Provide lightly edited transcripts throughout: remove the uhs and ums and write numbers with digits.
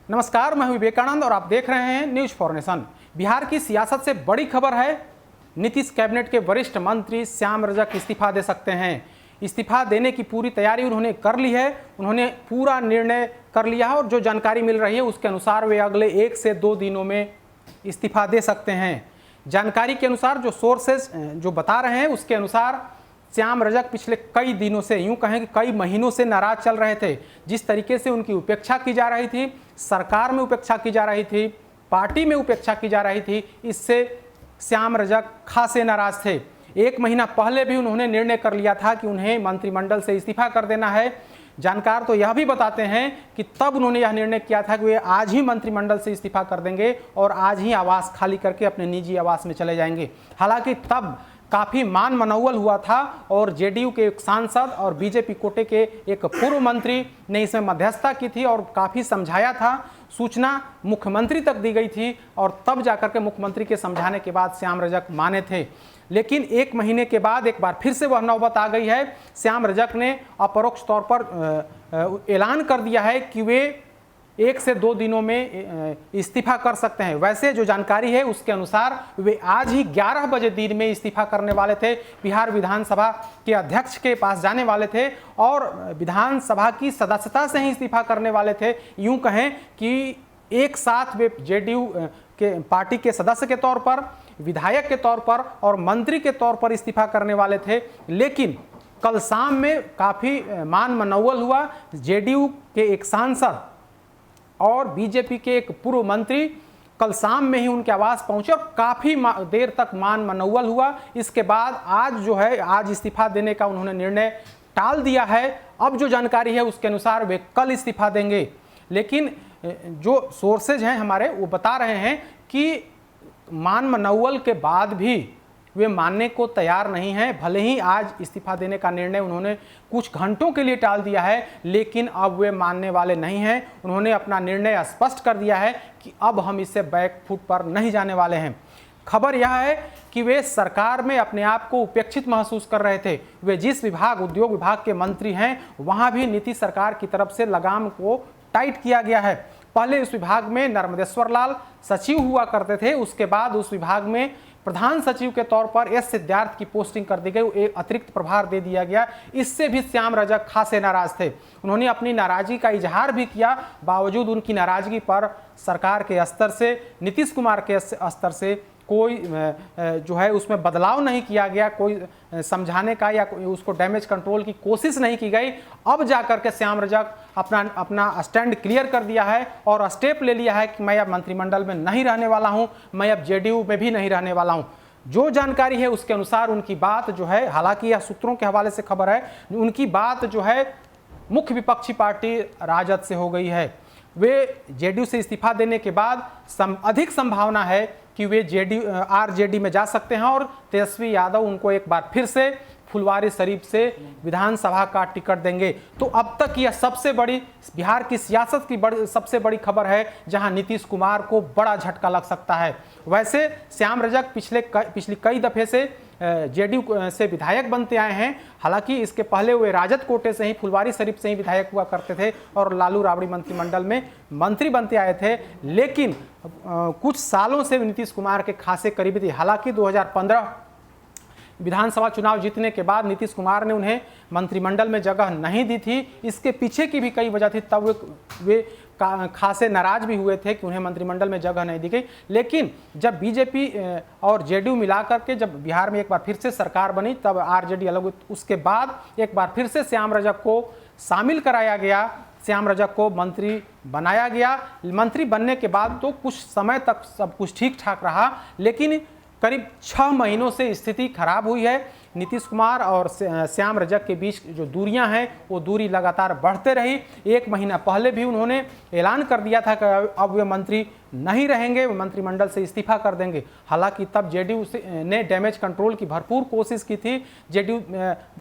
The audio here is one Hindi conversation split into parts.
नमस्कार, मैं हूं विवेकानंद और आप देख रहे हैं न्यूज फॉर नेशन। बिहार की सियासत से बड़ी खबर है। नीतीश कैबिनेट के वरिष्ठ मंत्री श्याम रजक इस्तीफा दे सकते हैं। इस्तीफा देने की पूरी तैयारी उन्होंने कर ली है। उन्होंने पूरा निर्णय कर लिया है और जो जानकारी मिल रही है उसके अनुसार वे अगले 1 से 2 दिनों में इस्तीफा दे सकते हैं। जानकारी के अनुसार जो सोर्सेज जो बता रहे हैं उसके अनुसार श्याम रजक पिछले कई दिनों से, यूं कहें कि कई महीनों से नाराज चल रहे थे। जिस तरीके से उनकी उपेक्षा की जा रही थी, सरकार में उपेक्षा की जा रही थी, पार्टी में उपेक्षा की जा रही थी, इससे श्याम रजक खासे नाराज थे। 1 महीना पहले भी उन्होंने निर्णय कर लिया था कि उन्हें मंत्रिमंडल से इस्तीफा कर देना है। जानकार तो यह भी बताते हैं कि तब उन्होंने यह निर्णय किया था कि वे आज ही मंत्रिमंडल से इस्तीफा कर देंगे और आज ही आवास खाली करके अपने निजी आवास में चले जाएंगे। हालांकि तब काफ़ी मान मनौवल हुआ था और जेडीयू के एक सांसद और बीजेपी कोटे के एक पूर्व मंत्री ने इसमें मध्यस्थता की थी और काफ़ी समझाया था। सूचना मुख्यमंत्री तक दी गई थी और तब जाकर के मुख्यमंत्री के समझाने के बाद श्याम रजक माने थे। लेकिन 1 महीने के बाद एक बार फिर से वह नौबत आ गई है। श्याम रजक ने अपरोक्ष तौर पर ऐलान कर दिया है कि वे 1 से 2 दिनों में इस्तीफा कर सकते हैं। वैसे जो जानकारी है उसके अनुसार वे आज ही 11 बजे दिन में इस्तीफा करने वाले थे। बिहार विधानसभा के अध्यक्ष के पास जाने वाले थे और विधानसभा की सदस्यता से ही इस्तीफा करने वाले थे। यूं कहें कि एक साथ वे जेडीयू के पार्टी के सदस्य के तौर पर, विधायक के तौर पर और मंत्री के तौर पर इस्तीफा करने वाले थे। लेकिन कल शाम में काफ़ी मान मनौवल हुआ। जेडीयू के एक सांसद और बीजेपी के एक पूर्व मंत्री कल शाम में ही उनके आवास पहुंचे और काफ़ी देर तक मान मनौवल हुआ। इसके बाद आज जो है, आज इस्तीफा देने का उन्होंने निर्णय टाल दिया है। अब जो जानकारी है उसके अनुसार वे कल इस्तीफा देंगे। लेकिन जो सोर्सेज हैं हमारे, वो बता रहे हैं कि मान मनौवल के बाद भी वे मानने को तैयार नहीं हैं। भले ही आज इस्तीफा देने का निर्णय उन्होंने कुछ घंटों के लिए टाल दिया है, लेकिन अब वे मानने वाले नहीं हैं। उन्होंने अपना निर्णय स्पष्ट कर दिया है कि अब हम इससे बैक फुट पर नहीं जाने वाले हैं। खबर यह है कि वे सरकार में अपने आप को उपेक्षित महसूस कर रहे थे। वे जिस विभाग, उद्योग विभाग के मंत्री हैं, वहाँ भी नीतीश सरकार की तरफ से लगाम को टाइट किया गया है। पहले उस विभाग में नर्मदेश्वर लाल सचिव हुआ करते थे, उसके बाद उस विभाग में प्रधान सचिव के तौर पर एस सिद्धार्थ की पोस्टिंग कर दी गई, एक अतिरिक्त प्रभार दे दिया गया। इससे भी श्याम रजक खासे नाराज थे। उन्होंने अपनी नाराजगी का इजहार भी किया। बावजूद उनकी नाराजगी पर सरकार के स्तर से, नीतीश कुमार के स्तर से कोई जो है उसमें बदलाव नहीं किया गया, कोई समझाने का या उसको डैमेज कंट्रोल की कोशिश नहीं की गई। अब जाकर के श्याम रजक अपना स्टैंड क्लियर कर दिया है और स्टेप ले लिया है कि मैं अब मंत्रिमंडल में नहीं रहने वाला हूं, मैं अब जेडीयू में भी नहीं रहने वाला हूं। जो जानकारी है उसके अनुसार उनकी बात जो है, हालांकि यह सूत्रों के हवाले से खबर है, उनकी बात जो है मुख्य विपक्षी पार्टी राजद से हो गई है। वे जेडीयू से इस्तीफा देने के बाद अधिक संभावना है कि वे आरजेडी में जा सकते हैं और तेजस्वी यादव उनको एक बार फिर से फुलवारीशरीफ से विधानसभा का टिकट देंगे। तो अब तक यह सबसे बड़ी, बिहार की सियासत की सबसे बड़ी खबर है जहां नीतीश कुमार को बड़ा झटका लग सकता है। वैसे श्याम रजक पिछली कई दफे से जेडीयू से विधायक बनते आए हैं। हालांकि इसके पहले वे राजद कोटे से ही, फुलवारीशरीफ से ही विधायक हुआ करते थे और लालू राबड़ी मंत्रिमंडल में मंत्री बनते आए थे। लेकिन कुछ सालों से नीतीश कुमार के खासे करीबी थे। हालांकि 2015 विधानसभा चुनाव जीतने के बाद नीतीश कुमार ने उन्हें मंत्रिमंडल में जगह नहीं दी थी। इसके पीछे की भी कई वजह थी, तब वे खासे नाराज भी हुए थे कि उन्हें मंत्रिमंडल में जगह नहीं दी गई। लेकिन जब बीजेपी और जेडीयू मिलाकर के जब बिहार में एक बार फिर से सरकार बनी, तब आरजेडी अलग, उसके बाद एक बार फिर से श्याम रजक को शामिल कराया गया, श्याम रजक को मंत्री बनाया गया। मंत्री बनने के बाद तो कुछ समय तक सब कुछ ठीक ठाक रहा, लेकिन करीब 6 महीनों से स्थिति खराब हुई है। नीतीश कुमार और श्याम रजक के बीच जो दूरियां हैं वो दूरी लगातार बढ़ते रही। 1 महीना पहले भी उन्होंने ऐलान कर दिया था कि अब वे मंत्री नहीं रहेंगे, वे मंत्रिमंडल से इस्तीफा कर देंगे। हालांकि तब जेडीयू ने डैमेज कंट्रोल की भरपूर कोशिश की थी। जेडीयू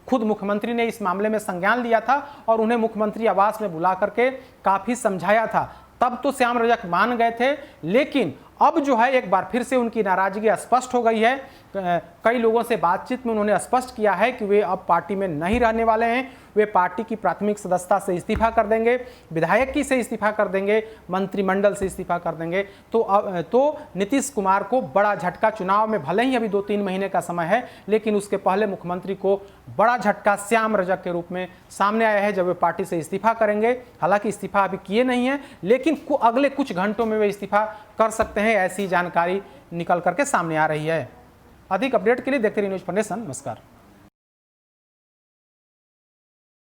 खुद मुख्यमंत्री ने इस मामले में संज्ञान लिया था और उन्हें मुख्यमंत्री आवास में बुला करके काफ़ी समझाया था। तब तो श्याम रजक मान गए थे, लेकिन अब जो है एक बार फिर से उनकी नाराजगी स्पष्ट हो गई है। कई लोगों से बातचीत में उन्होंने स्पष्ट किया है कि वे अब पार्टी में नहीं रहने वाले हैं, वे पार्टी की प्राथमिक सदस्यता से इस्तीफा कर देंगे, विधायकी से इस्तीफा कर देंगे, मंत्रिमंडल से इस्तीफा कर देंगे। तो नीतीश कुमार को बड़ा झटका, चुनाव में भले ही अभी 2-3 महीने का समय है, लेकिन उसके पहले मुख्यमंत्री को बड़ा झटका श्याम रजक के रूप में सामने आया है जब वे पार्टी से इस्तीफा करेंगे। हालांकि इस्तीफा अभी किए नहीं है, लेकिन अगले कुछ घंटों में वे इस्तीफा कर सकते हैं, ऐसी जानकारी निकल करके सामने आ रही है। अधिक अपडेट के लिए देखते रहिए न्यूज़ फॉर नेशन। नमस्कार।